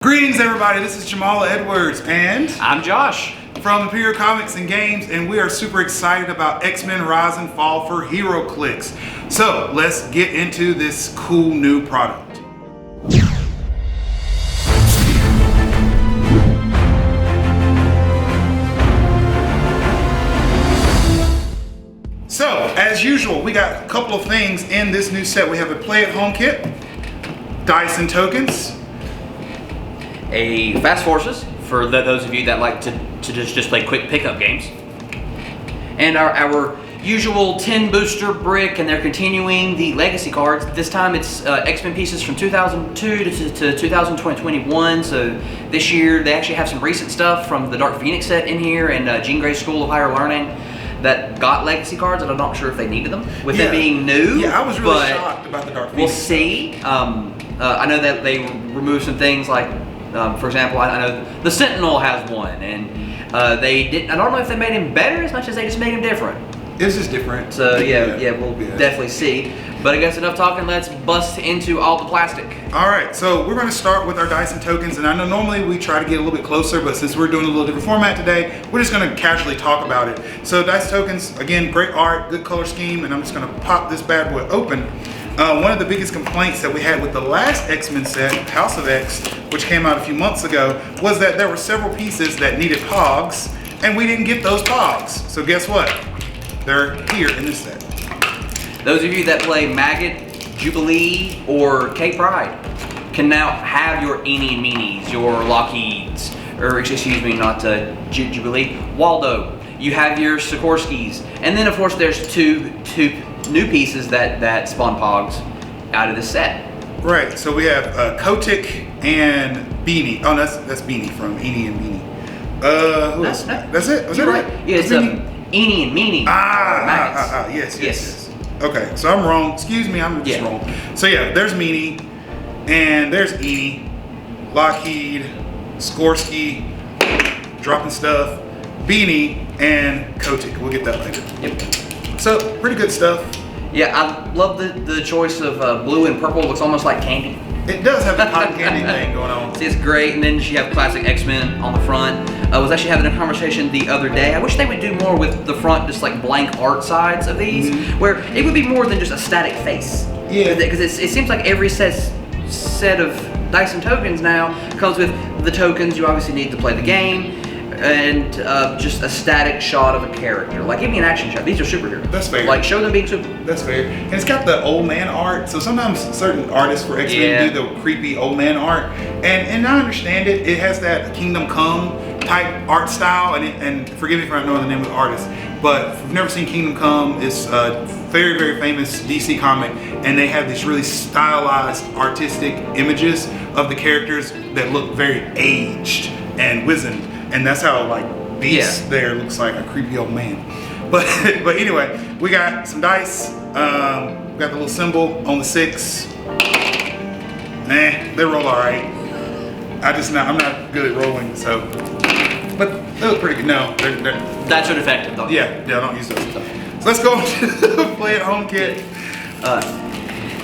Greetings everybody, this is Jamal Edwards and I'm Josh from Imperial Comics and Games, and we are super excited about X-Men Rise and Fall for HeroClix. So let's get into this cool new product. So as usual, we got a couple of things in this new set. We have a play at home kit, dice and tokens, a Fast Forces for those of you that like to just play quick pickup games, and our usual 10 booster brick, and they're continuing the legacy cards. This time it's X-Men pieces from 2002 to 2021, so this year they actually have some recent stuff from the Dark Phoenix set in here, and Jean Grey's School of Higher Learning that got legacy cards, and I'm not sure if they needed them with them being new. Yeah, I was really shocked about the Dark Phoenix. We'll see. I know that they removed some things like, for example, I know the Sentinel has one, and they didn't. I don't know if they made him better as much as they just made him different. It's just different. So yeah, we'll definitely see. But I guess enough talking. Let's bust into all the plastic. All right, so we're going to start with our dice and tokens, and I know normally we try to get a little bit closer, but since we're doing a little different format today, we're just going to casually talk about it. So dice tokens, again, great art, good color scheme, and I'm just going to pop this bad boy open. One of the biggest complaints that we had with the last X-Men set, House of X, which came out a few months ago, was that there were several pieces that needed pogs, and we didn't get those pogs. So guess what? They're here in this set. Those of you that play Maggot, Jubilee, or K-Pride can now have your Eenie and Meanies, your Lockheeds, or excuse me, not Jubilee, Waldo. You have your Sikorskis, and then of course there's two new pieces that spawn pogs out of the set. Right, so we have Kotick and Beanie. Oh, that's Beanie from Eenie and Meanie. Who else? That's it? Was that right? It? Yeah, it's Eenie and Meanie. Yes. Okay, so I'm wrong. Excuse me, I'm just wrong. So yeah, there's Meanie, and there's Eenie, Lockheed, Sikorsky, dropping stuff, Beanie, and Kotick. We'll get that later. Yep. So, pretty good stuff. Yeah, I love the choice of blue and purple. It looks almost like candy. It does have the cotton candy thing going on. See, it's great. And then you have classic X-Men on the front. I was actually having a conversation the other day. I wish they would do more with the front, just like blank art sides of these, where it would be more than just a static face. Yeah. Because it seems like every set of dice and tokens now comes with the tokens you obviously need to play the game, and just a static shot of a character. Like, give me an action shot. These are superheroes. That's fair. Like, show them being super. That's fair. And it's got the old man art. So sometimes certain artists for X-Men do the creepy old man art. And I understand it. It has that Kingdom Come type art style. And forgive me for not knowing the name of the artist, but if you've never seen Kingdom Come, it's a very, very famous DC comic. And they have these really stylized artistic images of the characters that look very aged and wizened. And that's how, like, Beast there looks like a creepy old man. But anyway, we got some dice. We got the little symbol on the 6. They roll all right. I'm not good at rolling, so. But they look pretty good. No, they're That's what effective, though. Yeah, don't use those. So let's go to the play at home kit.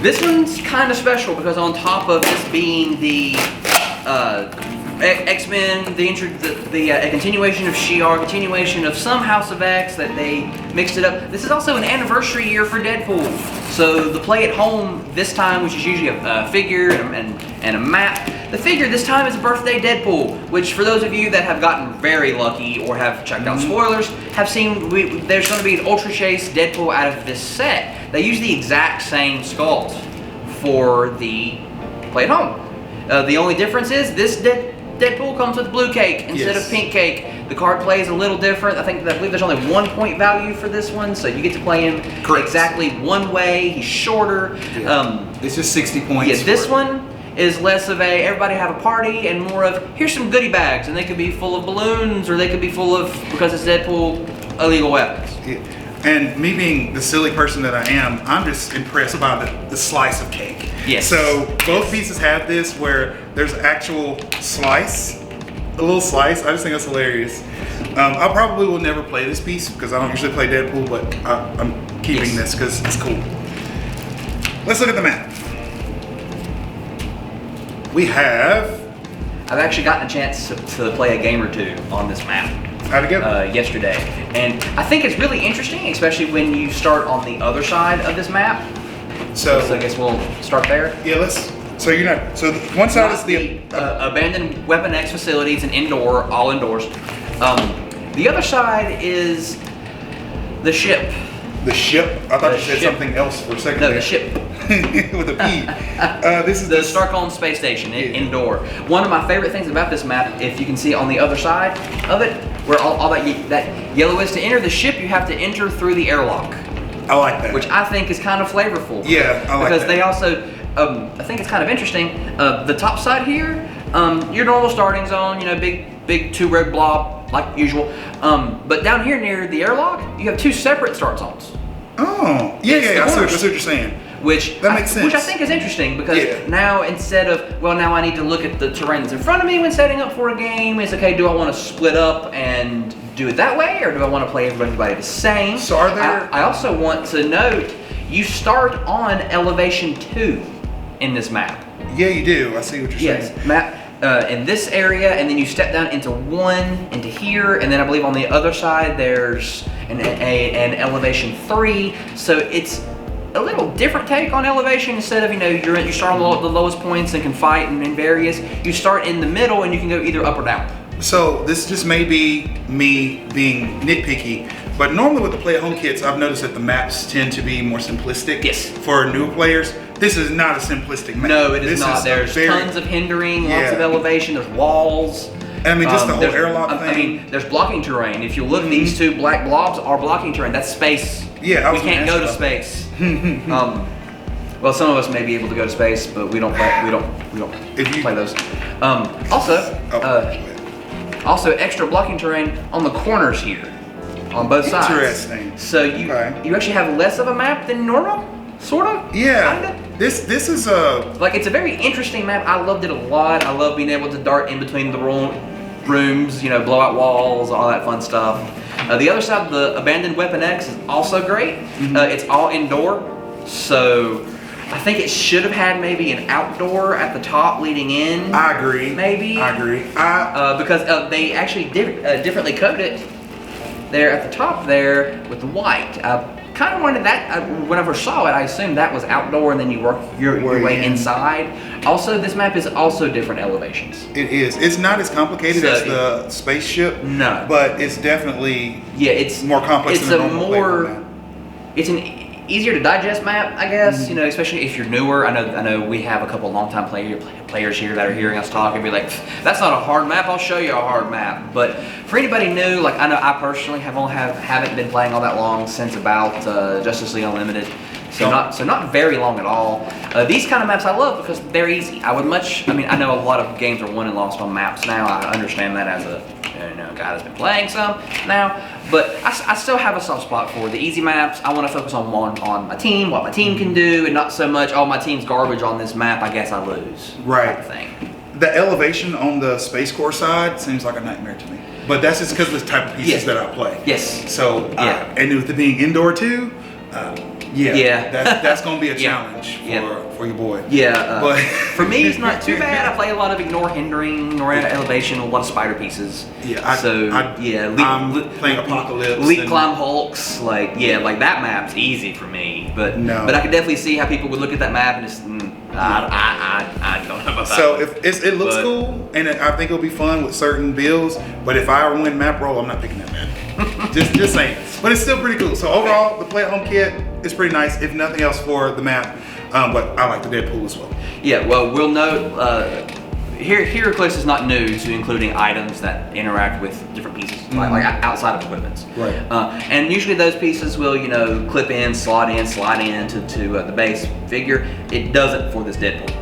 This one's kind of special because on top of this being the X-Men, a continuation of She-Ra, continuation of some House of X that they mixed it up. This is also an anniversary year for Deadpool. So the play at home this time, which is usually a figure and a map, the figure this time is birthday Deadpool, which for those of you that have gotten very lucky or have checked out spoilers, have seen there's going to be an Ultra Chase Deadpool out of this set. They use the exact same sculpt for the play at home. The only difference is this Deadpool comes with blue cake instead of pink cake. The card play is a little different. I believe there's only 1 point value for this one, so you get to play him exactly one way. He's shorter. Yeah. It's just 60 points. Yeah, this one is less of a everybody have a party and more of here's some goodie bags, and they could be full of balloons or they could be full of, because it's Deadpool, illegal weapons. Yeah. And me being the silly person that I am, I'm just impressed by the slice of cake. Yes. So both pieces have this where there's actual slice, a little slice. I just think that's hilarious. I probably will never play this piece because I don't usually play Deadpool, but I'm keeping this because it's cool. Let's look at the map. We have I've actually gotten a chance to play a game or two on this map. How'd it go? Yesterday, and I think it's really interesting, especially when you start on the other side of this map. So I guess we'll start there. Yeah, let's. So you're not. So one side is the abandoned Weapon X facilities and indoor, all indoors. The other side is the ship. The ship. I thought you said something else for a second. No, there. the ship. With a P. This is the Starkholm Space Station, indoor. One of my favorite things about this map, if you can see on the other side of it, where all that yellow is, to enter the ship, you have to enter through the airlock. I like that. Which I think is kind of flavorful. Yeah, I like because that. They also, I think it's kind of interesting. The top side here, your normal starting zone, big two red blob like usual. But down here near the airlock, you have two separate start zones. Oh, yeah, I see what you're saying. That makes sense. Which I think is interesting because now instead of, now I need to look at the terrain that's in front of me when setting up for a game. It's okay, do I want to split up and do it that way, or do I want to play everybody the same? So are there... I also want to note, you start on elevation 2 in this map. Yeah, you do. I see what you're saying. Yes, map in this area, and then you step down into 1, into here, and then I believe on the other side there's an elevation 3. So it's a little different take on elevation. Instead of, you start on the lowest points and can fight and in various, you start in the middle and you can go either up or down. So this just may be me being nitpicky, but normally with the play at home kits, I've noticed that the maps tend to be more simplistic. Yes. For new players. This is not a simplistic map. No, it is not. There's tons of hindering, lots of elevation, there's walls. I mean, just the whole airlock thing. I mean, there's blocking terrain. If you look, these two black blobs are blocking terrain. That's space. Yeah, we can't go to space. Well, some of us may be able to go to space, but we don't play those. Also extra blocking terrain on the corners here, on both sides. Interesting. So you actually have less of a map than normal, sort of. Yeah. Kinda. This is a it's a very interesting map. I loved it a lot. I love being able to dart in between the rooms, blow out walls, all that fun stuff. The other side, the abandoned Weapon X, is also great. It's all indoor, so I think it should have had maybe an outdoor at the top leading in. I agree. Maybe. I agree. Because they actually differently code it there at the top there with the white. Kind of wanted that, when I first saw it, I assumed that was outdoor and then you work your way inside. Also, this map is also different elevations. It is. It's not as complicated as the spaceship. No. But it's definitely it's more complex than a normal map. It's an easier to digest map, I guess, especially if you're newer. I know we have a couple longtime players here that are hearing us talk and be like, that's not a hard map, I'll show you a hard map. But for anybody new, I know I personally haven't been playing all that long, since about Justice League Unlimited. So not very long at all. These kind of maps I love because they're easy. I know a lot of games are won and lost on maps now. I understand that as a guy that's been playing some now, but I still have a soft spot for the easy maps. I want to focus on my team, what my team can do, and not so much, my team's garbage on this map, I guess I lose. Right. Type of thing. The elevation on the Space Corps side seems like a nightmare to me, but that's just because of the type of pieces that I play. Yes. So and with it being indoor too. That's going to be a challenge for your boy. Yeah, but for me, it's not too bad. I play a lot of ignore hindering, ignore elevation, a lot of spider pieces. Yeah, I'm playing Apocalypse. Leap climb Hulks, that map's easy for me. But I could definitely see how people would look at that map and just, I don't know about that. So it looks cool, and I think it'll be fun with certain builds. But if I win map roll, I'm not picking that map. just saying. But it's still pretty cool. So overall, the play at home kit is pretty nice, if nothing else for the map. But I like the Deadpool as well. Yeah, well, we'll note HeroClix is not new to including items that interact with different pieces, like outside of equipment. Right. And usually those pieces will, clip in, slide in to the base figure. It doesn't for this Deadpool.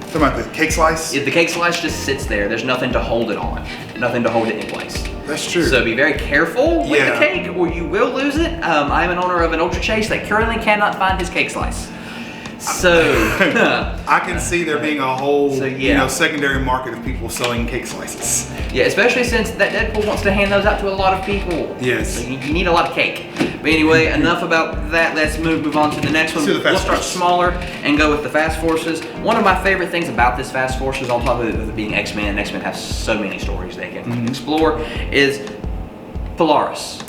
Talking about the cake slice? The cake slice just sits there. There's nothing to hold it on, nothing to hold it in place. That's true. So be very careful with the cake, or you will lose it. I'm an owner of an Ultra Chase that currently cannot find his cake slice. So I can see there being a whole secondary market of people selling cake slices. Yeah, especially since that Deadpool wants to hand those out to a lot of people. Yes. So you need a lot of cake. But But anyway, enough about that. Let's move on to the next one. We'll start smaller and go with the Fast Forces. One of my favorite things about this Fast Forces, on top of it being X-Men, X-Men have so many stories they can explore, is Polaris.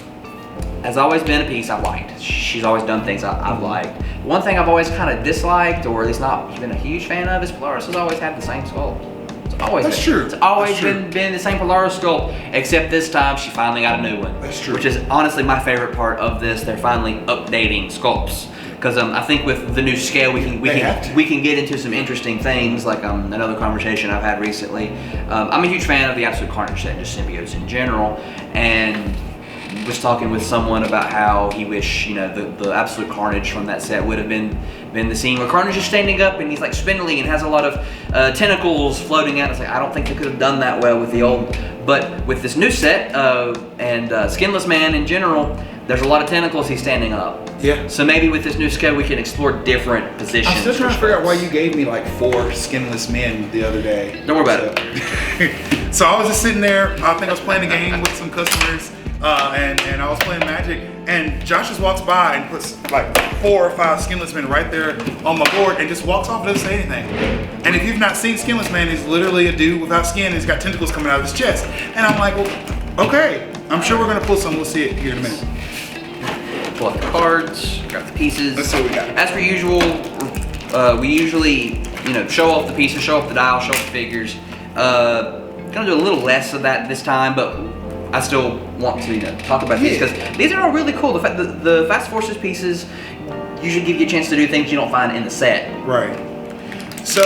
Has always been a piece I've liked. She's always done things I've liked. One thing I've always kind of disliked, or at least not been a huge fan of, is Polaris has always had the same sculpt. That's true. It's always been the same Polaris sculpt, except this time she finally got a new one. That's true. Which is honestly my favorite part of this. They're finally updating sculpts. Because I think with the new scale, we can get into some interesting things, like another conversation I've had recently. I'm a huge fan of the Absolute Carnage set, just symbiotes in general, and was talking with someone about how he wished, the Absolute Carnage from that set would have been the scene where Carnage is standing up and he's like spindly and has a lot of tentacles floating out. It's like, I don't think they could have done that well with the old, but with this new set and Skinless Man in general, there's a lot of tentacles, he's standing up. Yeah. So maybe with this new scale we can explore different positions. I'm still trying to figure out why you gave me like 4 skinless men the other day. Don't worry about it. So I was just sitting there, I think I was playing a game with some customers, and I was playing Magic, and Josh just walks by and puts like 4 or 5 skinless men right there on my board and just walks off and doesn't say anything. And if you've not seen Skinless Man, he's literally a dude without skin and he's got tentacles coming out of his chest. And I'm like, well, okay, I'm sure we're gonna pull some, we'll see it here in a minute. Pull out the cards, grab the pieces. Let's see what we got. As per usual, we usually, show off the pieces, show off the dial, show off the figures. Gonna do a little less of that this time, but I still want to talk about these because these are all really cool. The Fast Forces pieces usually give you a chance to do things you don't find in the set. Right. So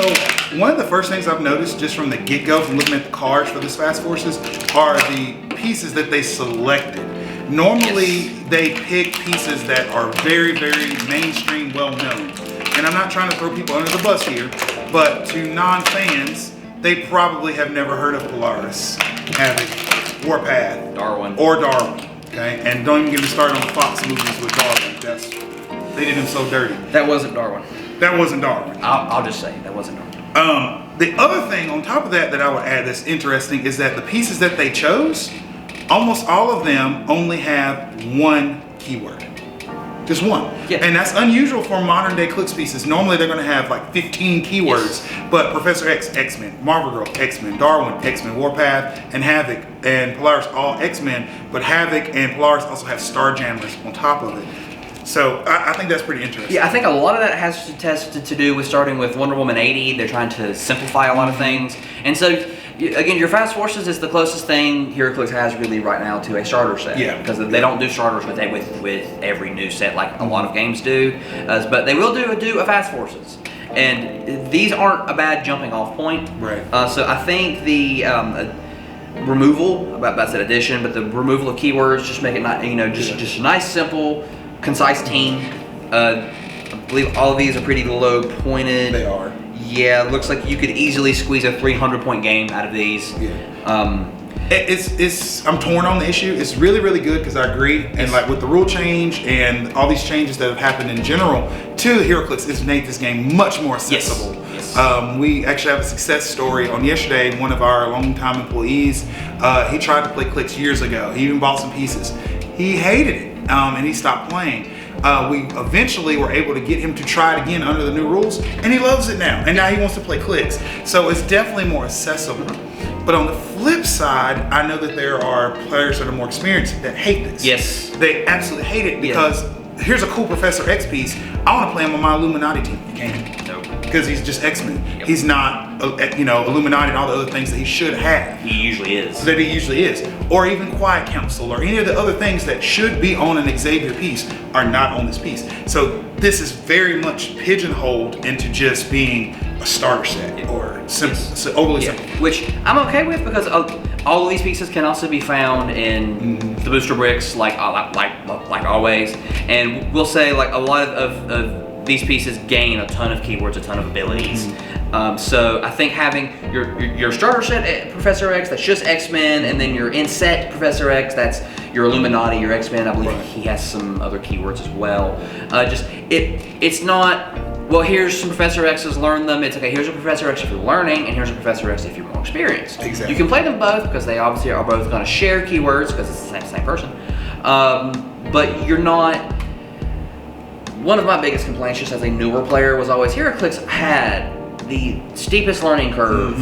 one of the first things I've noticed just from the get-go, from looking at the cards for this Fast Forces, are the pieces that they selected. Normally, they pick pieces that are very, very mainstream, well-known. And I'm not trying to throw people under the bus here, but to non-fans, they probably have never heard of Polaris, Havoc, Warpath, Darwin. Okay? And don't even get me started on the Fox movies with Darwin. They did him so dirty. That wasn't Darwin. That wasn't Darwin. I'll just say, that wasn't Darwin. The other thing on top of that I would add that's interesting is that the pieces that they chose, almost all of them only have one keyword. Just one. Yeah. And that's unusual for modern day Clix pieces. Normally they're gonna have like 15 keywords, but Professor X, X-Men, Marvel Girl, X-Men, Darwin, X-Men, Warpath, and Havoc, and Polaris, all X-Men, but Havoc and Polaris also have Starjammers on top of it. So I think that's pretty interesting. Yeah, I think a lot of that has to do with starting with Wonder Woman 80. They're trying to simplify a lot of things. And so, again, your Fast Forces is the closest thing HeroClix has really right now to a starter set. Yeah. Because they don't do starters with every new set like a lot of games do. But they will do a Fast Forces. And these aren't a bad jumping off point. Right. So I think the removal, about that addition, but the removal of keywords, just make it just a nice, simple, concise team. I believe all of these are pretty low pointed. They are. Yeah, it looks like you could easily squeeze a 300-point game out of these. Yeah. I'm torn on the issue. It's really, really good because I agree. And like with the rule change and all these changes that have happened in general to HeroClix, it's made this game much more accessible. Yes. We actually have a success story on yesterday. One of our longtime employees, he tried to play Clix years ago. He even bought some pieces. He hated it. And he stopped playing. We eventually were able to get him to try it again under the new rules, and he loves it now. And now he wants to play Clix. So it's definitely more accessible. But on the flip side, I know that there are players that are more experienced that hate this. Yes. They absolutely hate it because here's a cool Professor X piece. I want to play him on my Illuminati team. You can't. Nope. Because he's just X-Men. Yep. He's not, Illuminati and all the other things that he should have. He usually is. That he usually is. Or even Quiet Council, or any of the other things that should be on an Xavier piece are not on this piece. So this is very much pigeonholed into just being a starter set or simple, so overly simple. Which I'm okay with because all of these pieces can also be found in the booster bricks, like always. And we'll say like a lot of these pieces gain a ton of keywords, a ton of abilities. So I think having your starter set Professor X, that's just X-Men, and then your in-set Professor X, that's your Illuminati, your X-Men. I believe he has some other keywords as well. It's not, well, here's some Professor X's, learn them. It's okay, here's a Professor X if you're learning, and here's a Professor X if you're more experienced. Exactly. You can play them both because they obviously are both going to share keywords because it's the same person. But you're not. One of my biggest complaints, just as a newer player, was always HeroClix had the steepest learning curve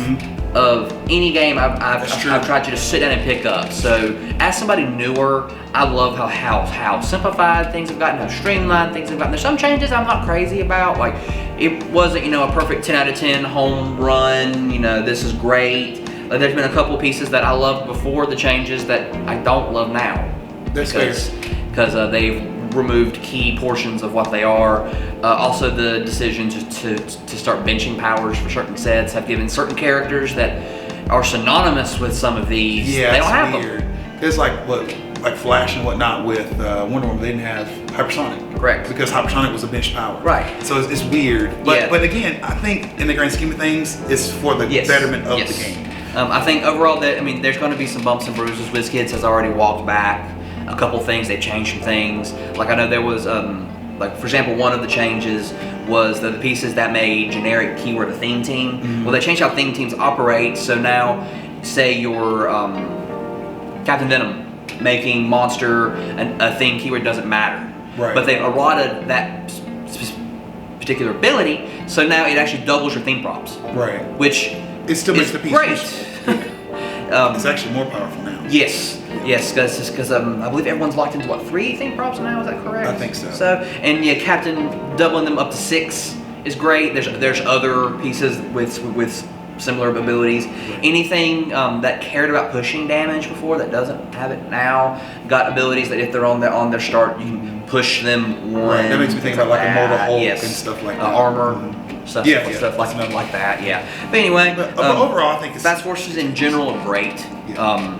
of any game I've tried to just sit down and pick up. So as somebody newer, I love how simplified things have gotten, how streamlined things have gotten. There's some changes I'm not crazy about. Like, it wasn't, a perfect 10 out of 10 home run, this is great. Like, there's been a couple pieces that I loved before the changes that I don't love now. That's because they've removed key portions of what they are. Also, the decision to start benching powers for certain sets have given certain characters that are synonymous with some of these. Yeah, they don't have weird. them. It's like Flash and whatnot with Wonder Woman. They didn't have hypersonic. Correct. Because hypersonic was a bench power. Right. So it's weird. But again, I think in the grand scheme of things, it's for the betterment of the game. I think overall there's going to be some bumps and bruises. WizKids has already walked back a couple things. They've changed some things. Like, I know there was, for example, one of the changes was the pieces that made generic keyword a theme team. Well, they changed how theme teams operate. So now, say your Captain Venom making monster a theme keyword doesn't matter. Right. But they've eroded that particular ability, so now it actually doubles your theme props. Right. Which it still makes the piece great. It's actually more powerful now. Yes, because I believe everyone's locked into 3 theme props now. Is that correct? I think so. So, and yeah, Captain doubling them up to 6 is great. There's other pieces with similar abilities. Anything that cared about pushing damage before that doesn't have it now got abilities that if they're on their start, you can push them one. Right. That makes me think about like Immortal Hulk and stuff like that. Armor. Stuff like that, yeah. But anyway, but overall, I think Fast Forces in general are great. Yeah.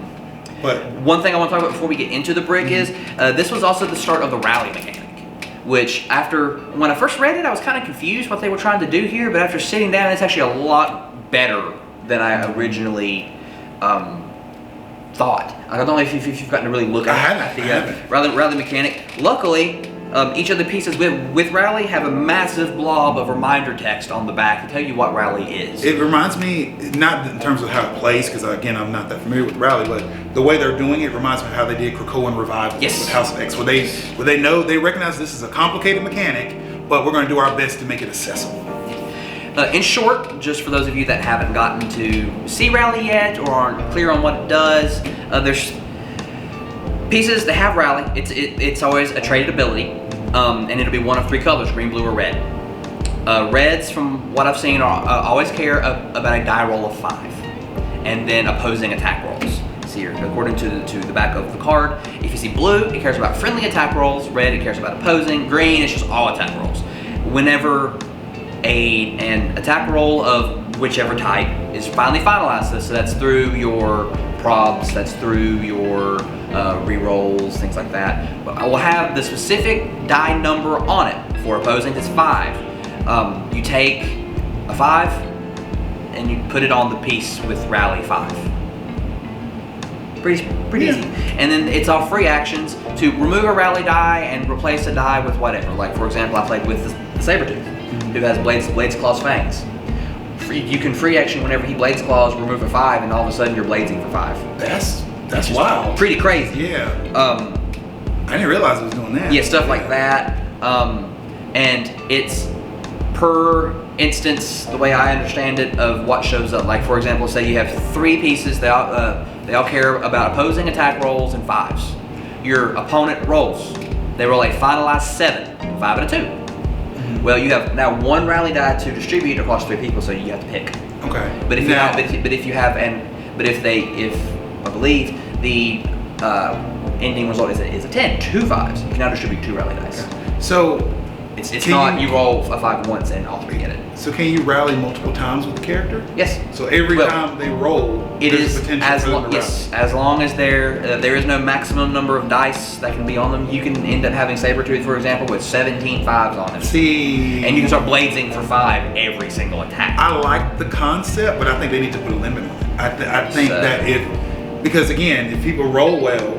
But one thing I want to talk about before we get into the brick is this was also the start of the rally mechanic, which when I first read it, I was kind of confused what they were trying to do here, but after sitting down, it's actually a lot better than I originally thought. I don't know if you've gotten to really look at the rally mechanic. Luckily, each of the pieces with Rally have a massive blob of reminder text on the back to tell you what Rally is. It reminds me, not in terms of how it plays, because again, I'm not that familiar with Rally, but the way they're doing it reminds me of how they did Krakoan Revival with House of X, where they recognize this is a complicated mechanic, but we're going to do our best to make it accessible. In short, just for those of you that haven't gotten to see Rally yet or aren't clear on what it does, there's pieces that have Rally. It's always a traded ability, and it'll be one of 3 colors: green, blue, or red. Reds, from what I've seen, always care about a die roll of 5, and then opposing attack rolls. See here, according to the back of the card, if you see blue, it cares about friendly attack rolls. Red, it cares about opposing. Green, it's just all attack rolls. Whenever an attack roll of whichever type is finally finalized, so that's through your probs, that's through your rerolls, things like that. But I will have the specific die number on it. For opposing, it's 5. You take a 5 and you put it on the piece with Rally 5. Pretty easy. And then it's all free actions to remove a Rally die and replace a die with whatever. Like, for example, I played with the Sabretooth, who has Blades, Claws, Fangs. You can free action whenever he Blades, Claws, remove a 5, and all of a sudden you're bladesing for 5. That's wild. Pretty crazy. Yeah. I didn't realize it was doing that. Yeah, stuff like that. And it's per instance, the way I understand it, of what shows up. Like, for example, say you have 3 pieces, they all care about opposing attack rolls and 5s. Your opponent rolls. They roll a finalized 7, 5 and a 2. Well, you have now 1 Rally die to distribute across 3 people, so you have to pick. Okay. But if I believe the ending result is a 10, 2 5s. You can now distribute 2 Rally dice. Okay. So it's not you roll a 5 once and all 3 get it. So can you rally multiple times with the character? Yes. So every time they roll, there's potential for them to rally. As long as there is no maximum number of dice that can be on them. You can end up having Sabretooth, for example, with 17 5s on him. See. And you can start bladesing for 5 every single attack. I like the concept, but I think they need to put a limit on it. I think that because again, if people roll well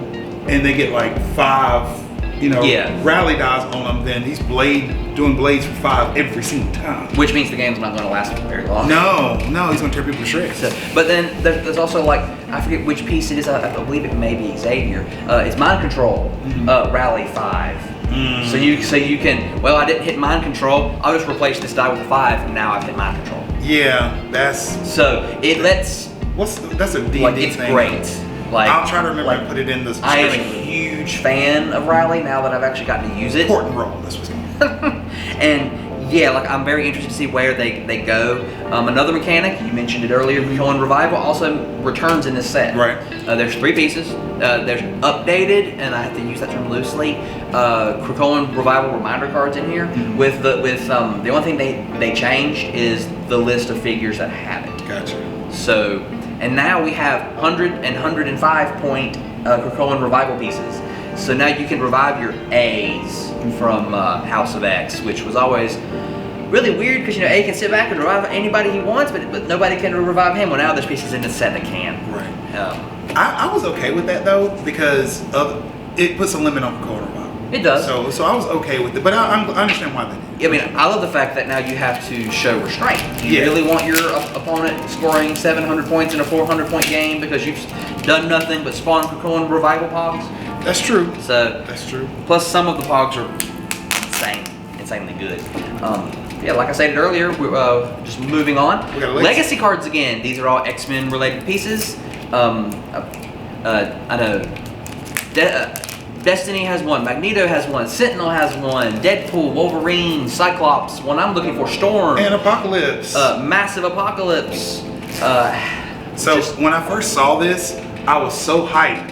and they get like 5 rally dies on them, then he's doing blades for 5 every single time. Which means the game's not going to last very long. No, he's going to tear people to shreds. So, but then there's also like, I forget which piece it is, I believe it may be Xavier. It's Mind Control, Rally 5. So you can, well, I didn't hit Mind Control, I'll just replace this die with a 5, and now I've hit Mind Control. Yeah, So it lets... That's a D&D it's thing. Great. Like, I'll try to remember to put it in the I am a description. huge fan of Rally now that I've actually gotten to use it. Important role, that's what's going on. And yeah, like I'm very interested to see where they go. Another mechanic, you mentioned it earlier, Krakoan Revival also returns in this set. Right. There's 3 pieces. There's updated, and I have to use that term loosely, Krakoan Revival reminder cards in here. With the only thing they changed is the list of figures that have it. Gotcha. So, and now we have 100 and 105 point Krakoan Revival pieces. So now you can revive your A's from House of X, which was always really weird because A can sit back and revive anybody he wants, but nobody can revive him. Well, now there's pieces in the set that can. Right. I was okay with that though because it puts a limit on Krakoan Revival. It does. So I was okay with it, but I understand why they did. I mean, I love the fact that now you have to show restraint. You really want your opponent scoring 700 points in a 400 point game because you've done nothing but spawn Krakoan Revival Pogs. That's true. So that's true. Plus, some of the Pogs are insanely good. Yeah, like I said earlier, we're just moving on. We got Legacy cards again. These are all X-Men related pieces. I know. Destiny has one, Magneto has one, Sentinel has one, Deadpool, Wolverine, Cyclops, one I'm looking for, Storm. And Apocalypse. Massive Apocalypse. When I first saw this, I was so hyped.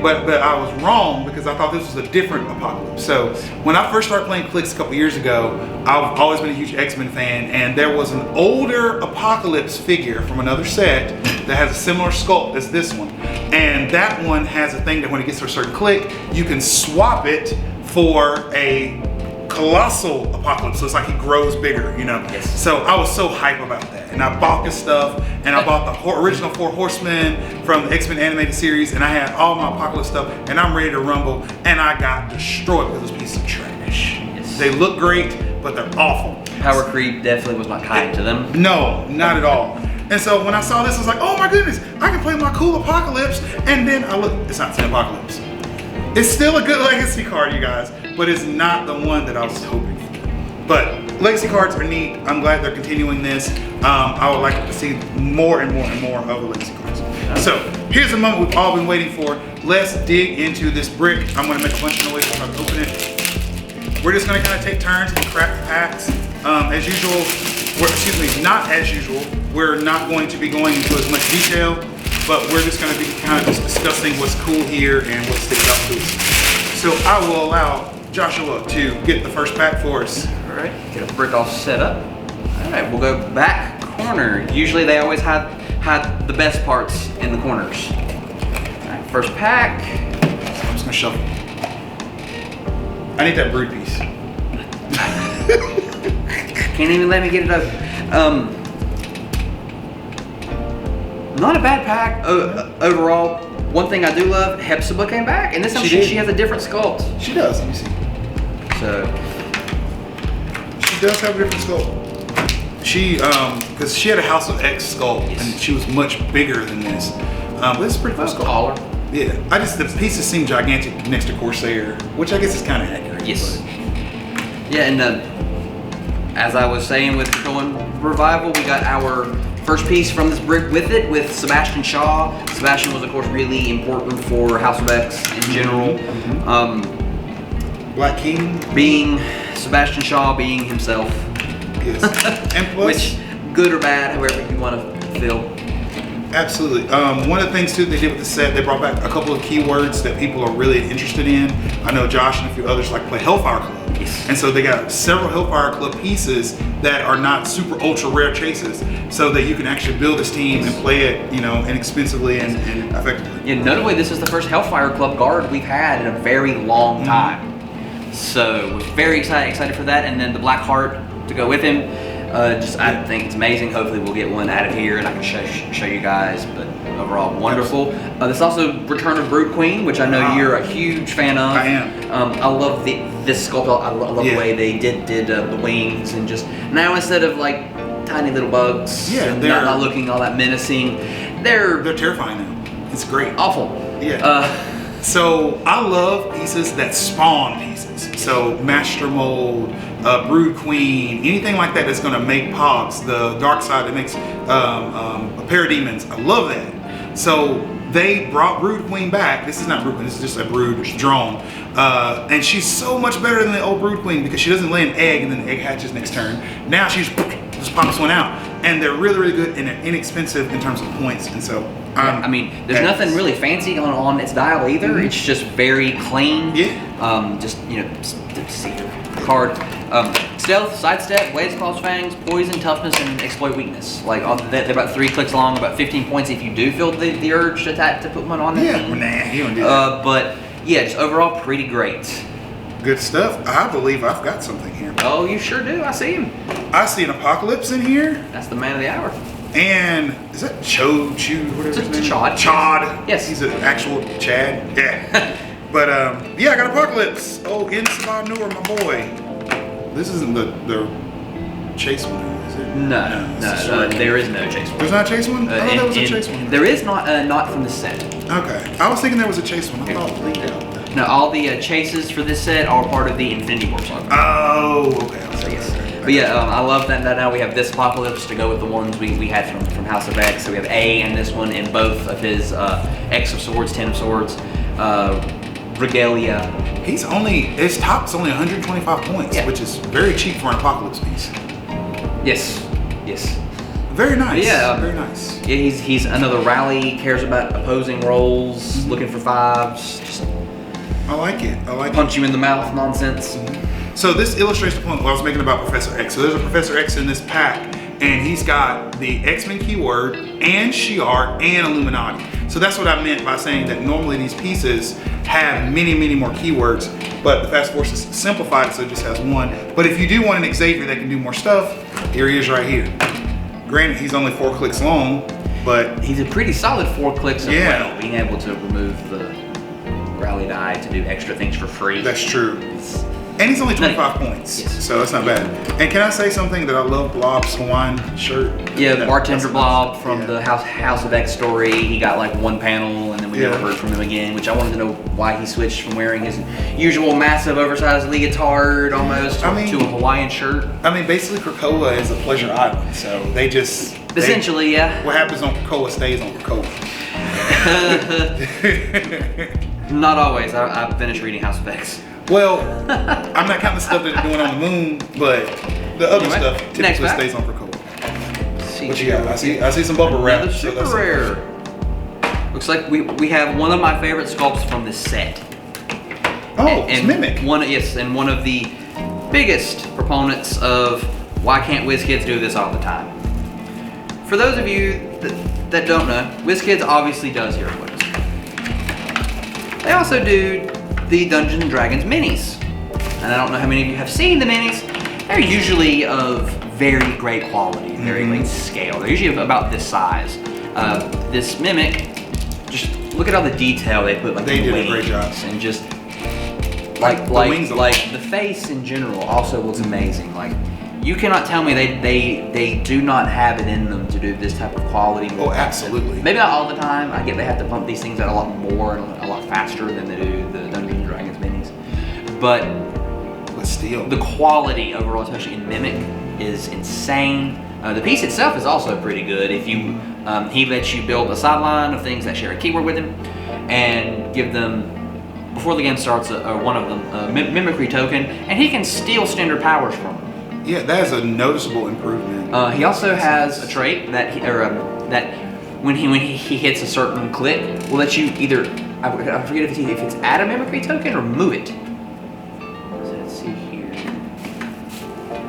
But I was wrong because I thought this was a different Apocalypse. So when I first started playing Clicks a couple years ago, I've always been a huge X-Men fan, and there was an older Apocalypse figure from another set that has a similar sculpt as this one. And that one has a thing that when it gets to a certain click, you can swap it for a colossal Apocalypse. So it's like he grows bigger, Yes. So I was so hype about that. And I bought this stuff, and I bought the original 4 Horsemen from the X-Men animated series, and I had all my Apocalypse stuff, and I'm ready to rumble, and I got destroyed with those pieces of trash. Yes. They look great, but they're awful. Power creep definitely was not kind to them. No, not at all. And so when I saw this, I was like, oh my goodness, I can play my cool Apocalypse. And then I look, it's not the same Apocalypse. It's still a good Legacy card, you guys, but it's not the one that I was hoping for. But Legacy cards are neat. I'm glad they're continuing this. I would like to see more and more and more of the Legacy cards. So here's the moment we've all been waiting for. Let's dig into this brick. I'm gonna make a bunch of noise when I open it. We're just gonna kind of take turns and crack the packs. As usual, not as usual, we're not going to be going into as much detail, but we're just gonna be kind of just discussing what's cool here and what sticks out to us. So I will allow Joshua to get the first pack for us. All right, get a brick all set up. All right, we'll go back corner. Usually they always had the best parts in the corners. All right, first pack. I'm just gonna shuffle. I need that brood piece. Can't even let me get it open. Not a bad pack overall. One thing I do love, Hepzibah came back, and this time she has a different sculpt. She does, let me see. So she does have a different sculpt. She, because she had a House of X sculpt, and she was much bigger than this. But this is pretty cool sculpt. Taller. Yeah, the pieces seem gigantic next to Corsair, which I guess is kind of accurate. Yes. Yeah, and as I was saying with Krakoan Revival, we got our first piece from this brick with it, with Sebastian Shaw. Sebastian was, of course, really important for House of X in general. Black King. Being Sebastian Shaw, being himself. Yes. And plus, which, good or bad, however you want to feel. Absolutely. One of the things too they did with the set, they brought back a couple of keywords that people are really interested in. I know Josh and a few others like to play Hellfire Club. Yes. And so they got several Hellfire Club pieces that are not super ultra rare chases, so that you can actually build this team and play it, inexpensively and effectively. Yeah, notably, this is the first Hellfire Club guard we've had in a very long time. So we're very excited for that, and then the Black Heart to go with him. I think it's amazing. Hopefully we'll get one out of here and I can show you guys. But overall, wonderful. There's also Return of Brood Queen, which I know you're a huge fan of. I am. I love this sculpt. I love the way they did the wings, and just now instead of like tiny little bugs, and they're not looking all that menacing, they're terrifying now. It's great. Awful. Yeah. So I love pieces that spawn pieces. So Master Mold, Brood Queen, anything like that that's gonna make pogs. The dark side that makes parademons. I love that. So they brought Brood Queen back. This is not Brood Queen, this is just a brood drone. And she's so much better than the old Brood Queen because she doesn't lay an egg and then the egg hatches next turn. Now she's just pops one out. And they're really, really good and they're inexpensive in terms of points. And so I mean, there's nothing really fancy on its dial either. It's just very clean. Yeah. Just, you know, see the card. Stealth, sidestep, waves, claws, fangs, poison, toughness, and exploit weakness. Like they're about 3 clicks long, about 15 points if you do feel the urge to put one on the team. Nah, you don't do that. But yeah, just overall pretty great. Good stuff. I believe I've got something here. Oh, you sure do. I see him. I see an Apocalypse in here. That's the man of the hour. And is that Chew, whatever his name is? Chod. Chod. Yes. He's an actual Chad. Yeah. But yeah, I got Apocalypse. Oh, in Sabah Noor, my boy. This isn't the Chase one, is it? No, there is no Chase one. There's not a Chase one? I thought there was a Chase one. There is not from the set. Okay. I was thinking there was a Chase one. I thought it leaked out. No, all the chases for this set are part of the Infinity War saga. Oh, okay. But yeah, I love that now we have this Apocalypse to go with the ones we had from House of X. So we have A and this one in both of his X of Swords, 10 of Swords, Regalia. His top's only 125 points, which is very cheap for an Apocalypse piece. Yes. Very nice. Yeah, very nice. Yeah, he's another rally, cares about opposing rolls, looking for 5s. Just I like it. Punch you in the mouth nonsense. So this illustrates the point I was making about Professor X. So there's a Professor X in this pack, and he's got the X-Men keyword, and Shi'ar, and Illuminati. So that's what I meant by saying that normally these pieces have many, many more keywords, but the Fast Force is simplified, so it just has one. But if you do want an Xavier that can do more stuff, here he is right here. Granted, he's only 4 clicks long, but he's a pretty solid 4 clicks as well, being able to remove the rally die to do extra things for free. That's true. And he's only 25 points, so that's not bad. And can I say something that I love Blob's Hawaiian shirt? Yeah, Bartender Blob from the House of X story. He got like 1 panel and then we never heard from him again, which I wanted to know why he switched from wearing his usual massive oversized leotard almost to a Hawaiian shirt. I mean, basically Krakoa is a pleasure island, so they just... Essentially, yeah. What happens on Krakoa stays on Krakoa. Not always. I finished reading House of X. Well, I'm not counting the stuff that they're doing on the moon, but the other stuff typically stays on Krakoa. What you got? I see some bubble wrap. Another super rare. Looks like we have one of my favorite sculpts from this set. Oh, it's Mimic. And one of the biggest proponents of why can't WizKids do this all the time. For those of you that don't know, WizKids obviously does HeroClix. They also do the Dungeons & Dragons minis. And I don't know how many of you have seen the minis. They're usually of very great quality, very great scale. They're usually about this size. This Mimic, just look at all the detail they put, like they did a great job. And just like the face in general also looks amazing. Like you cannot tell me they do not have it in them to do this type of quality. Oh, absolutely. Maybe not all the time. I get they have to pump these things out a lot more and a lot faster than they do the Dungeons & Dragons minis. But still, the quality overall, especially in Mimic, is insane. The piece itself is also pretty good. If you, he lets you build a sideline of things that share a keyword with him, and give them, before the game starts, one of them a mimicry token, and he can steal standard powers from them. Yeah, that is a noticeable improvement. He also has a trait that that when he hits a certain click, will let you either, I forget if it's add a mimicry token or move it. Let's see here.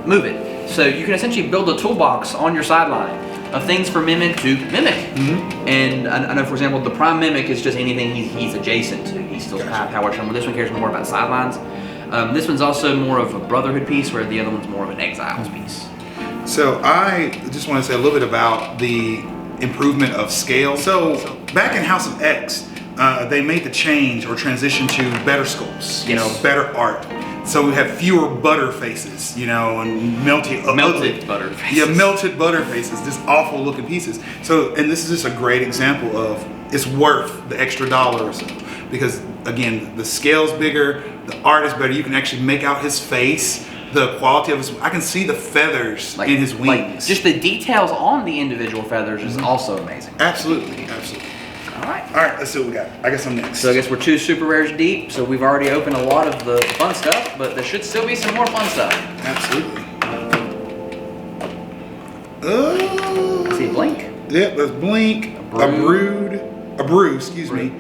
Move it. So you can essentially build a toolbox on your sideline of things for Mimic to mimic. And I know, for example, the Prime Mimic is just anything he's adjacent to. He still has powers from, but this one cares more about sidelines. This one's also more of a Brotherhood piece, where the other one's more of an Exiles piece. So I just want to say a little bit about the improvement of scale. So back in House of X, they made the change or transition to better sculpts, you know, better art. So we have fewer butter faces, you know, and melted butter faces. Yeah, melted butter faces, just awful looking pieces. So, and this is just a great example of it's worth the extra $1 or so. Because again, the scale's bigger, the art is better. You can actually make out his face, the quality of his, I can see the feathers in his wings. Just the details on the individual feathers is also amazing. Absolutely, absolutely. All right, let's see what we got. I guess I'm next. So I guess we're 2 super rares deep, so we've already opened a lot of the fun stuff, but there should still be some more fun stuff. Absolutely. See Blink? Yep, there's Blink, a Brew, excuse me,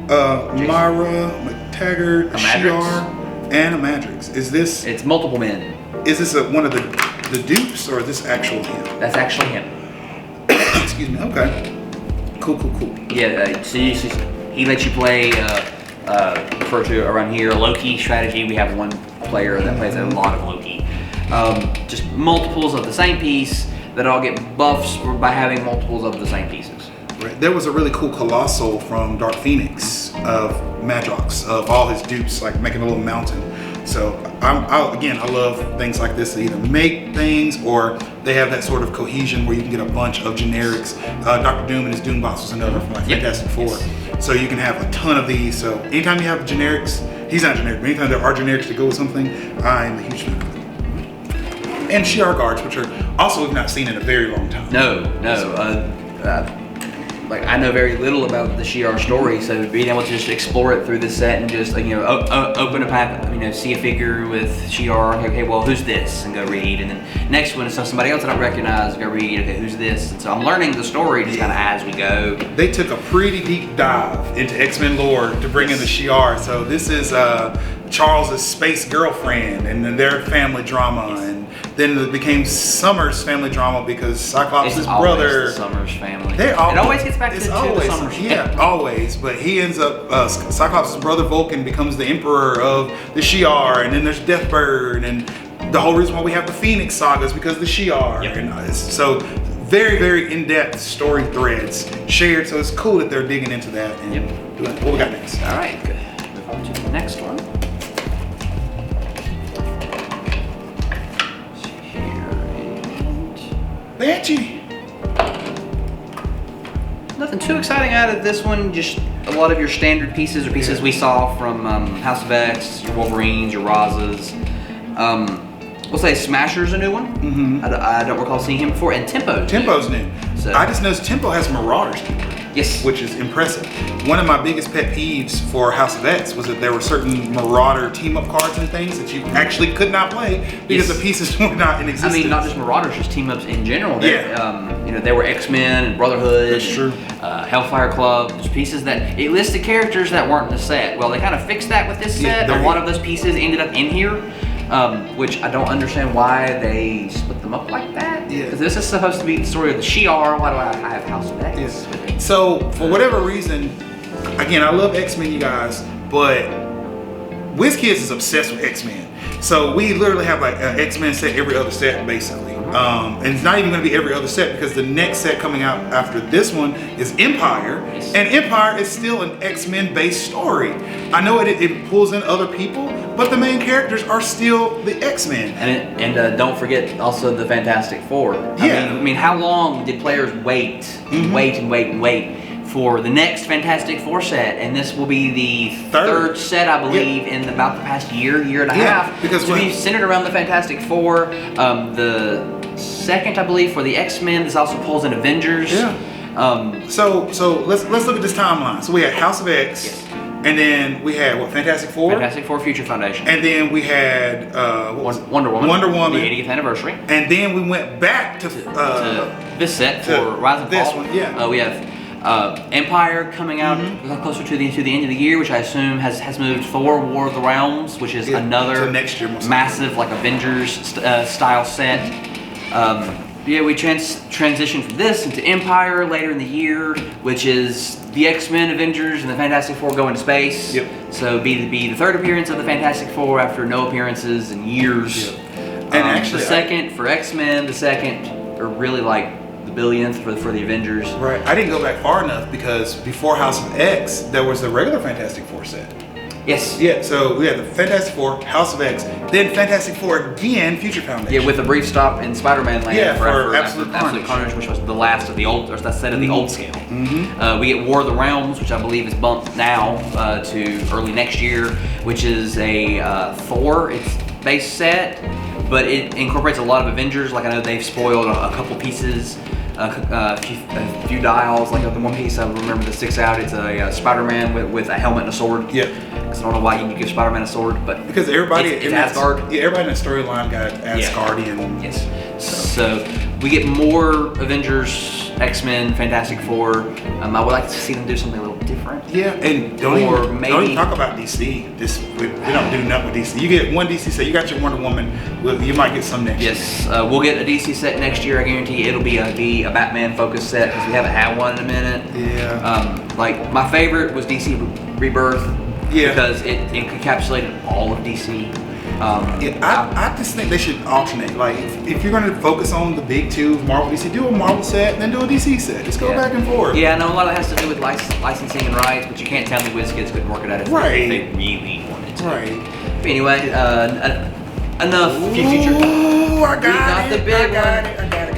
Myra, McTaggart, a Shi'ar, and a Madrix. Is this? It's multiple men. Is this one of the dupes, or is this actual him? That's actually him. Excuse me. Okay. Cool. Yeah. So he lets you play. Refer to around here a Loki strategy. We have one player that plays a lot of Loki. Just multiples of the same piece that all get buffs by having multiples of the same pieces. Right. There was a really cool Colossal from Dark Phoenix of Madrox, of all his dupes, like making a little mountain. So I love things like this that either make things or they have that sort of cohesion where you can get a bunch of generics. Dr. Doom and his Doom Box was another from like Fantastic Four. So you can have a ton of these. So anytime you have generics, he's not generic, but anytime there are generics to go with something, I'm a huge fan of it. And Shi'ar guards, which are also we've not seen in a very long time. No. Like I know very little about the Shi'ar story, so being able to just explore it through the set and just open a pack, see a figure with Shi'ar, okay, well who's this, and go read, and then next one is somebody else I don't recognize, go read, okay, who's this, and so I'm learning the story just kind of as we go. They took a pretty deep dive into X-Men lore to bring in the Shi'ar. So this is Charles's space girlfriend and then their family drama, and then it became Summers' family drama because Cyclops' brother. The Summers family. It always gets back to the Summers. Yeah, always. But he ends up, Cyclops' brother Vulcan becomes the emperor of the Shi'ar, and then there's Deathbird, and the whole reason why we have the Phoenix saga is because of the Shi'ar. Yep. And so very, very in-depth story threads shared. So it's cool that they're digging into that. And what we got next? All right, good. Move on to the next one. Banshee. Nothing too exciting out of this one, just a lot of your standard pieces or pieces we saw from House of X, your Wolverines, your Razas. We'll say Smasher's a new one. Mm-hmm. I don't recall seeing him before, and Tempo's new. So I just noticed Tempo has Marauders. Yes. Which is impressive. One of my biggest pet peeves for House of X was that there were certain Marauder team-up cards and things that you actually could not play because the pieces were not in existence. I mean, not just Marauders, just team-ups in general. There were X-Men and Brotherhood. That's true. Hellfire Club. There's pieces that, it listed characters that weren't in the set. Well, they kind of fixed that with this set. A lot of those pieces ended up in here, which I don't understand why they split them up like that. Yeah. Because this is supposed to be the story of the Shi'ar. Why do I have House of X? Yes. So, for whatever reason, again, I love X-Men, you guys, but WizKids is obsessed with X-Men. So we literally have like an X-Men set every other set, basically. And it's not even going to be every other set because the next set coming out after this one is Empire. Yes. And Empire is still an X-Men based story. I know it pulls in other people, but the main characters are still the X-Men. And don't forget also the Fantastic Four. I mean, how long did players wait and wait for the next Fantastic Four set? And this will be the third set, I believe, in about the past year and a half. Because we centered around the Fantastic Four. The second, I believe, for the X-Men. This also pulls in Avengers. Yeah. So let's look at this timeline. So we had House of X. Yes. And then we had Fantastic Four? Fantastic Four Future Foundation. And then we had Wonder Woman. The 80th anniversary. And then we went back to this set for Rise and Fall. This one, yeah. We have Empire coming out closer to the end of the year, which I assume has moved Thor: War of the Realms, which is another next year massive like Avengers style set. We transitioned from this into Empire later in the year, which is the X-Men, Avengers, and the Fantastic Four go into space. Yep. So be the third appearance of the Fantastic Four after no appearances in years. Yep. And actually, the second for X-Men, the second are really like the billionth for the Avengers. Right. I didn't go back far enough because before House of X, there was the regular Fantastic Four set. Yes. Yeah, so we had the Fantastic Four, House of X, then Fantastic Four again, Future Foundation. Yeah, with a brief stop in Spider-Man Land for Absolute Carnage, which was the last of the old, or that set of the old scale. We get War of the Realms, which I believe is bumped now to early next year, which is a Thor. It's base set, but it incorporates a lot of Avengers. Like I know they've spoiled a couple pieces. A few dials, like the one piece I remember that sticks out. It's a Spider-Man with a helmet and a sword. Yeah. Because I don't know why you give Spider-Man a sword, but because everybody it's Asgard. Yeah, everybody in the storyline got Asgardian. Yes. So we get more Avengers, X-Men, Fantastic Four. I would like to see them do something a little different. Yeah, and don't even talk about DC. We don't do nothing with DC. You get one DC set. You got your Wonder Woman. You might get some next year. Yes, we'll get a DC set next year. I guarantee it'll be a Batman focused set because we haven't had one in a minute. Yeah. Like my favorite was DC Rebirth. Yeah. Because it encapsulated all of DC. I just think they should alternate. Like, if you're going to focus on the big two, Marvel, DC, do a Marvel set, then do a DC set. Just go back and forth. Yeah, I know a lot of that has to do with licensing and rights, but you can't tell me WizKids couldn't work it out if they really wanted to. Right. But anyway, enough future. Ooh, I got the big one. I got it.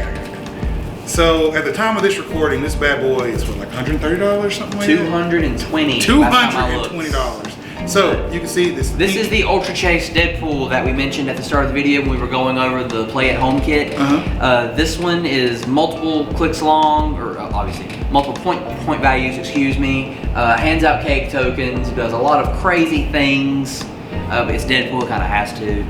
So, at the time of this recording, this bad boy is what, like $130, something like that? $220. $220. So, you can see this. This is the Ultra Chase Deadpool that we mentioned at the start of the video when we were going over the Play at Home kit. This one is multiple clicks long, or obviously multiple point values, excuse me. Hands out cake tokens, does a lot of crazy things. It's Deadpool, it kind of has to.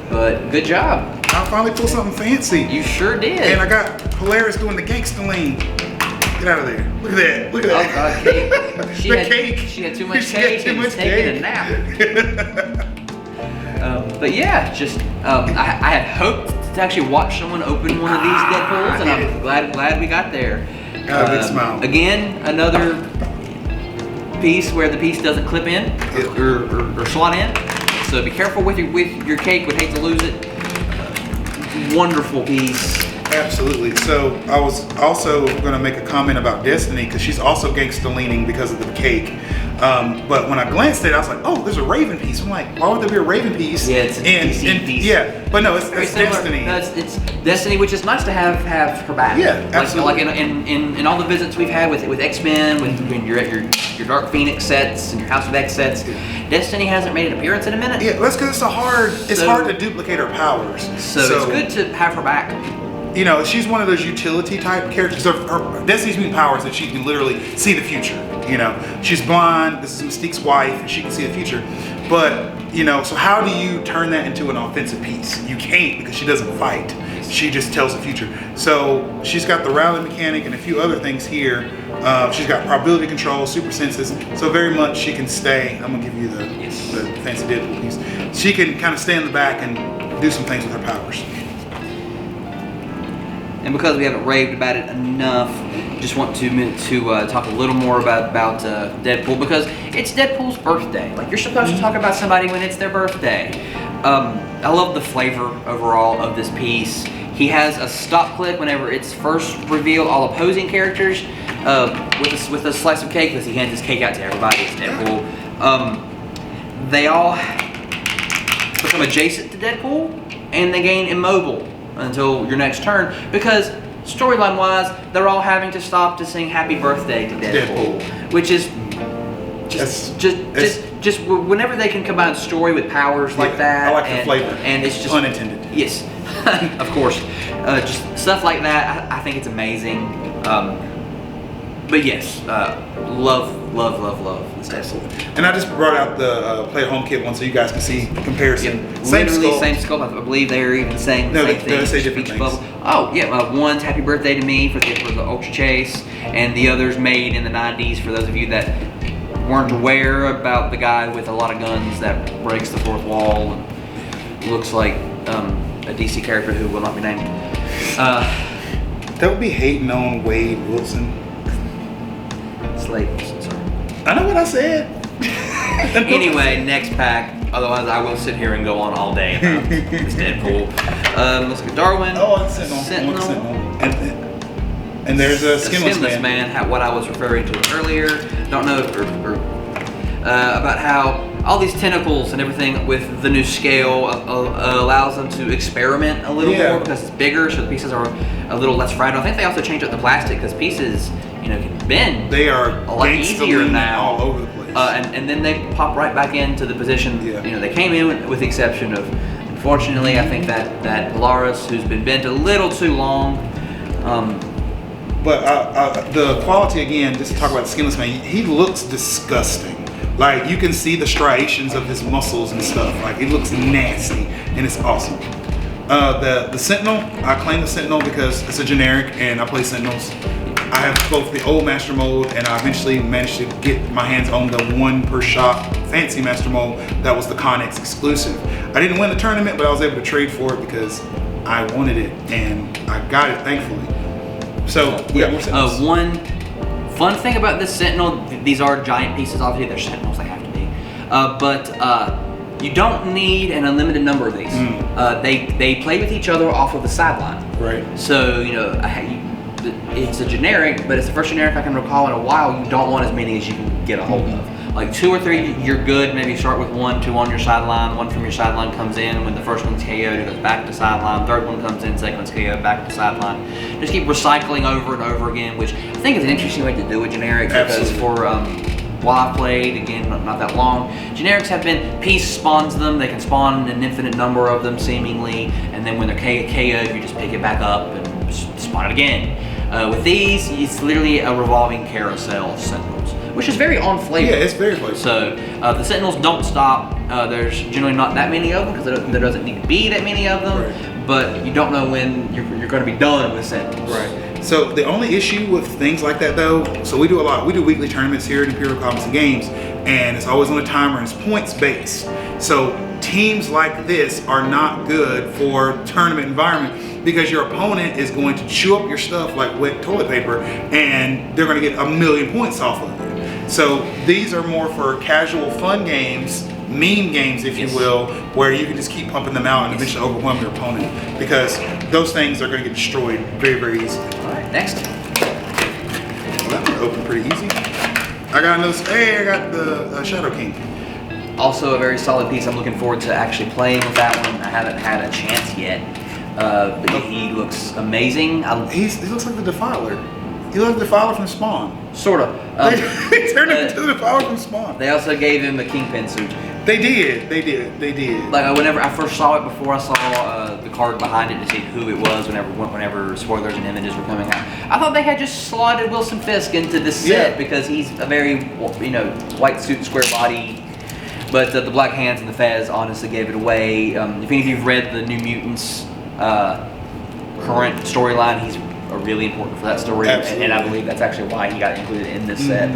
But good job. I finally pulled something fancy. You sure did. And I got Polaris doing the gangster lean. Get out of there. Look at that. Look at that. Oh, God, cake. She had too much cake and was taking a nap. But yeah, just I had hoped to actually watch someone open one of these Deadpools, and I'm glad we got there. Big smile. Again, another piece where the piece doesn't clip in or slot in. So be careful with your cake. Would hate to lose it. Wonderful piece. Absolutely. So I was also going to make a comment about Destiny because she's also gangster leaning because of the cake. But when I glanced at it, I was like, oh, there's a Raven piece. I'm like, why would there be a Raven piece? Yeah, it's a DC piece. Yeah, but no, it's Destiny. No, it's Destiny, which is nice to have her back. Yeah, absolutely. Like in all the visits we've had with X-Men, when you're at your Dark Phoenix sets and your House of X sets, Destiny hasn't made an appearance in a minute. Yeah, that's because it's hard to duplicate her powers. So it's good to have her back. You know, she's one of those utility type characters. Her Destiny's mutant powers that she can literally see the future. You know, she's blind. This is Mystique's wife, and she can see the future. But you know, so how do you turn that into an offensive piece? You can't because she doesn't fight. She just tells the future. So she's got the rally mechanic and a few other things here. She's got probability control, super senses. So very much she can stay. I'm gonna give you the fancy Deadpool piece. She can kind of stay in the back and do some things with her powers. And because we haven't raved about it enough, just want to talk a little more about Deadpool because it's Deadpool's birthday. Like, you're supposed to talk about somebody when it's their birthday. I love the flavor overall of this piece. He has a stop click whenever it's first revealed all opposing characters with a slice of cake because he hands his cake out to everybody. It's Deadpool. They all become adjacent to Deadpool and they gain immobile until your next turn because storyline wise they're all having to stop to sing happy birthday to Deadpool. Which is just whenever they can combine story with powers like that. I like the flavor. And it's just unintended. Yes. Of course. Just stuff like that. I think it's amazing. But yes, love this Deadpool. And I just brought out the Play at Home kit one so you guys can see the comparison. Yep. Same sculpt. I believe they're even saying the same thing. They say different things. Bubble. Oh yeah, one's Happy Birthday to Me for the Ultra Chase, and the other's made in the 90s for those of you that weren't aware about the guy with a lot of guns that breaks the fourth wall and looks like a DC character who will not be named. That would be hating on Wade Wilson. Slade Wilson, sorry. I know what I said. Anyway, next pack. Otherwise, I will sit here and go on all day about this Deadpool. Let's get Darwin. Oh, it's Sentinel. And there's a Skinless Man. What I was referring to earlier. Don't know about how all these tentacles and everything with the new scale allows them to experiment a little more because it's bigger, so the pieces are a little less fragile. I think they also changed up the plastic because pieces, can bend. They are a lot easier now, all over the place. And then they pop right back into the position they came in, with the exception of, unfortunately, I think that Polaris, who's been bent a little too long. But the quality, again, just to talk about Skinless Man, he looks disgusting. Like, you can see the striations of his muscles and stuff. Like, it looks nasty, and it's awesome. The Sentinel, I claim the Sentinel because it's a generic, and I play Sentinels. I have both the old Master Mode, and I eventually managed to get my hands on the 1 per shot fancy Master Mode that was the Connex exclusive. I didn't win the tournament, but I was able to trade for it because I wanted it, and I got it, thankfully. So, we got more Sentinels. One fun thing about this Sentinel, these are giant pieces, obviously they're Sentinels, they have to be. But you don't need an unlimited number of these. They play with each other off of the sideline. Right. So, it's a generic, but it's the first generic I can recall in a while. You don't want as many as you can get a hold of. Like 2 or 3, you're good. Maybe start with 1, 2 on your sideline. 1 from your sideline comes in. When the first one's KO'd, it goes back to sideline. Third one comes in, second one's KO'd, back to sideline. Just keep recycling over and over again, which I think is an interesting way to do a generic. Because for while I played, again, not that long, generics have been, piece spawns them. They can spawn an infinite number of them, seemingly. And then when they're KO'd, you just pick it back up and spawn it again. With these, it's literally a revolving carousel of Sentinels, which is very on flavor. Yeah, it's very flavorful. So the Sentinels don't stop. There's generally not that many of them because there doesn't need to be that many of them. Right. But you don't know when you're going to be done with Sentinels. Right. So the only issue with things like that, though, so we do weekly tournaments here at Imperial Comics and Games, and it's always on a timer and it's points based. So teams like this are not good for tournament environment, because your opponent is going to chew up your stuff like wet toilet paper, and they're going to get 1,000,000 points off of it. So these are more for casual fun games, meme games, if you will, where you can just keep pumping them out and eventually overwhelm your opponent, because those things are going to get destroyed very, very easily. All right, next. Well, that one opened pretty easy. I got the Shadow King. Also a very solid piece. I'm looking forward to actually playing with that one. I haven't had a chance yet. But he looks amazing. He looks like the Defiler. He looks like the Defiler from Spawn. Sort of. They turned him into the Defiler from Spawn. They also gave him a Kingpin suit. They did. Like whenever I first saw it, before I saw the card behind it to see who it was, whenever spoilers and images were coming out, I thought they had just slotted Wilson Fisk into this set because he's a very, white suit, square body. But the Black Hands and the Fez honestly gave it away. If any of you've read the New Mutants current storyline, he's really important for that story, and I believe that's actually why he got included in this set,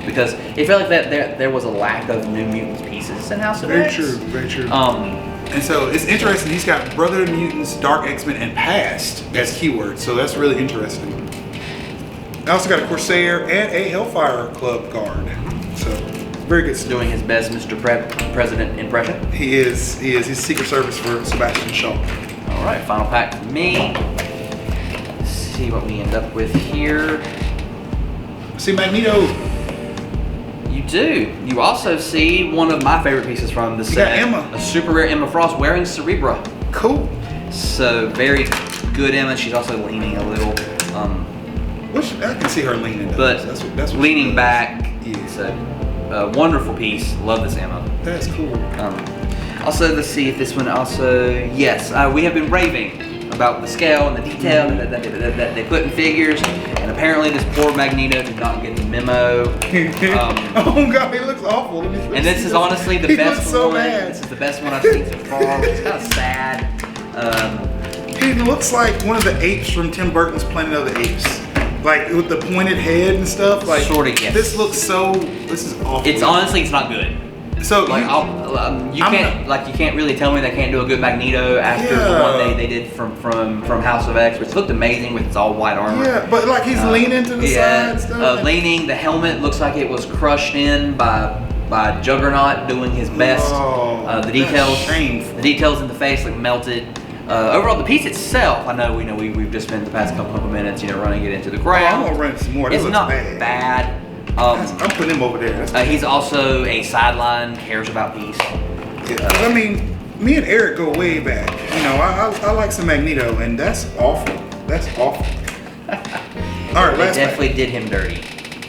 because it felt like that there was a lack of New Mutants pieces in House of X. Very true. And so it's interesting. He's got Brother Mutants, Dark X-Men, and Past as keywords, so that's really interesting. I also got a Corsair and a Hellfire Club guard, so very good stuff. Doing his best Mr. President impression. He is. He's Secret Service for Sebastian Shaw. All right, final pack for me. Let's see what we end up with here. See Magneto. You do. You also see one of my favorite pieces from the set. You got Emma. A super rare Emma Frost wearing Cerebra. Cool. So very good Emma. She's also leaning a little. I can see her leaning. But that's leaning back. Yeah. So a wonderful piece. Love this Emma. That's cool. Also, let's see if this one also. Yes, we have been raving about the scale and the detail that they put in figures, and apparently this poor Magneto did not get the memo. Oh God, he looks awful. And this is honestly the best looks so one. bad. This is the best one I've seen so far. It's kind of sad. He looks like one of the apes from Tim Burton's Planet of the Apes. Like with the pointed head and stuff. Like sort of, yes. This looks so. This is awful. It's honestly, it's not good. So like you can't really tell me they can't do a good Magneto after the one they did from House of X, which looked amazing with its all white armor. Yeah, but like he's leaning to the side and stuff. Leaning. The helmet looks like it was crushed in by by Juggernaut doing his best. Oh, The details, that's shameful. the details in the face look melted. Overall, the piece itself, I know we've just spent the past couple of minutes, running it into the I'm ground. gonna run some more. That It's looks not bad. I'm putting him over there. That's He's also a sideline, cares about peace. yeah. 'Cause, I mean, me and Eric go way back. I like some Magneto, and that's awful. That's awful. All right, They last definitely did him dirty.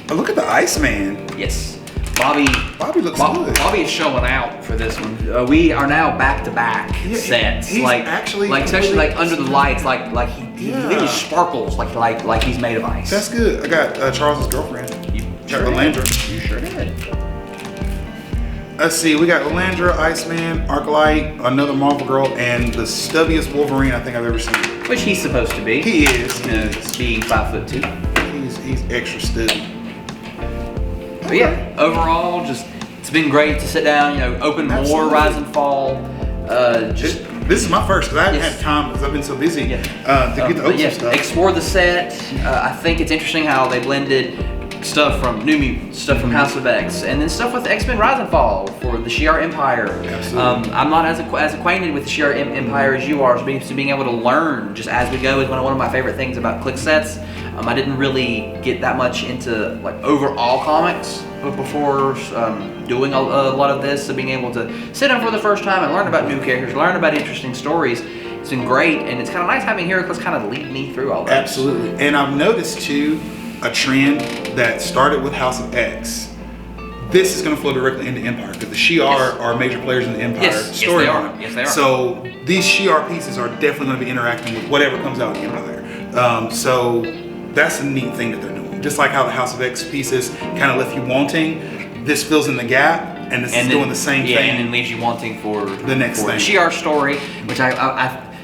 pack. Look at the Iceman. Yes. Bobby looks good. Bobby is showing out for this one. We are now back-to-back Yeah, sets. he's actually especially really- like under the lights, he Yeah. really sparkles like he's made of ice. That's good. I got Charles's girlfriend. You Got sure Lilandra. did. You sure did. Let's see. We got Lilandra, Iceman, Arclight, another Marvel girl, and the stubbiest Wolverine I think I've ever seen. Which he's supposed to be. He is. Being 5'2". He's extra stubby. But yeah, overall, it's been great to sit down, open more Absolutely. Rise and Fall. This is my first because I haven't Yes. had time because I've been so busy Yeah. to get the But Oaks yeah, and stuff. explore the set. I think it's interesting how they blended stuff from New Mutants, stuff from House of X, and then stuff with X-Men Rise and Fall for the Shi'ar Empire. Absolutely. I'm not as acquainted with the Shi'ar Empire as you are, so being able to learn just as we go is one of my favorite things about Click sets. I didn't really get that much into overall comics before doing a lot of this, so being able to sit down for the first time and learn about new characters, learn about interesting stories, it's been great, and it's kind of nice having Heracles kind of lead me through all that. Absolutely. And I've noticed too a trend that started with House of X. This is going to flow directly into Empire because the Shi'ar are major players in the Empire Yes, they storyline. are. Yes, they are. So these Shi'ar pieces are definitely going to be interacting with whatever comes out of the Empire. So that's a neat thing that they're doing. Just like how the House of X pieces kind of left you wanting, this fills in the gap, and this is doing the same thing. and then leaves you wanting for The next thing. Shi'ar story,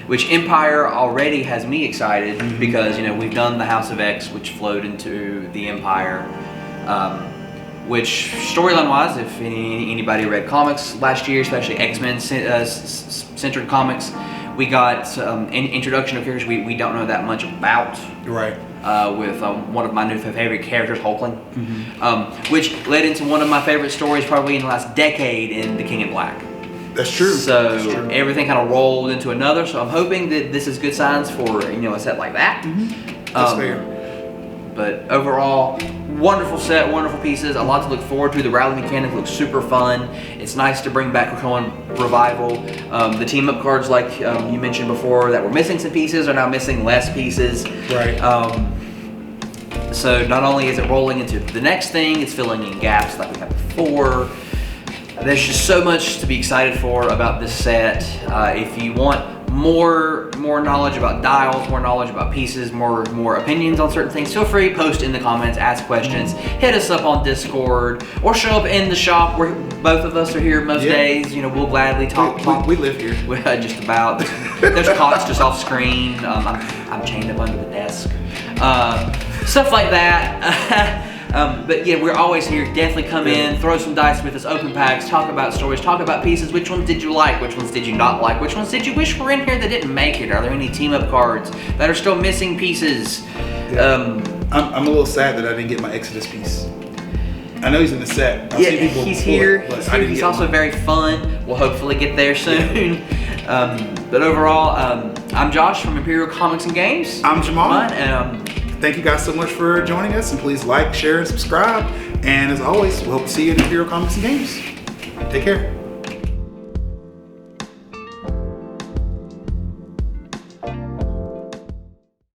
which Empire already has me excited Mm-hmm. because we've done the House of X, which flowed into the Empire. Which storyline wise, if anybody read comics last year, especially X-Men centered comics, we got an introduction of characters we don't know that much about. Right. With one of my new favorite characters, Hulkling, which led into one of my favorite stories probably in the last decade in The King in Black. That's true. So That's true. everything kind of rolled into another. So I'm hoping that this is good signs for a set like that. That's fair. But overall, wonderful set, wonderful pieces, a lot to look forward to. The rally mechanic looks super fun. It's nice to bring back Krakoan Revival. The team up cards, like you mentioned before, that were missing some pieces are now missing less pieces. Right. So not only is it rolling into the next thing, it's filling in gaps like we had before. There's just so much to be excited for about this set. If you want more knowledge about dials, more knowledge about pieces, more opinions on certain things, feel free, post in the comments, ask questions, hit us up on Discord, or show up in the shop where both of us are here most days. We'll gladly talk. We live here. Just about. There's cots just off screen. I'm chained up under the desk. Stuff like that. But yeah, we're always here. Definitely come in, throw some dice with us, open packs, talk about stories, talk about pieces. Which ones did you like? Which ones did you not like? Which ones did you wish were in here that didn't make it? Are there any team up cards that are still missing pieces? I'm a little sad that I didn't get my Exodus piece. I know he's in the set. I've Yeah, seen people he's pull here. it, but He's I here. didn't He's get also mine. very fun. We'll hopefully get there soon. But overall, I'm Josh from Imperial Comics and Games. I'm Jamal. And, Thank you guys so much for joining us, and please like, share, and subscribe. And as always, we'll hope to see you in Imperial Comics and Games. Take care.